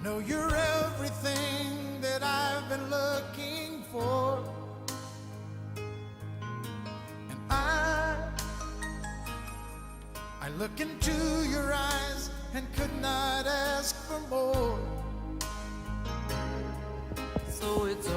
know you're everything that I've been looking for. And I look into your eyes and could not ask for more. So it's